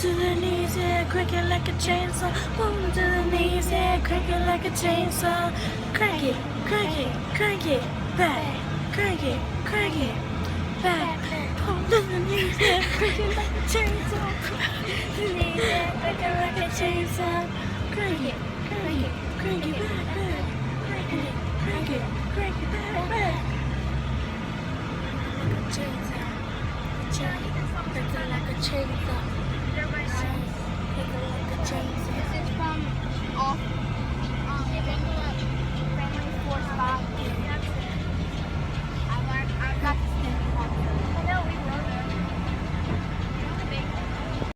to the knees, yeah, crank it like a chainsaw. Boom to the knees, yeah, crank it like a chainsaw. Crank it, back. Crank it, back. Boom to the knees, yeah, crank it like a chainsaw. The knees, yeah, crank it like a chainsaw. Crank it, back. Crank it, back. Like a chainsaw, crank it like a chainsaw.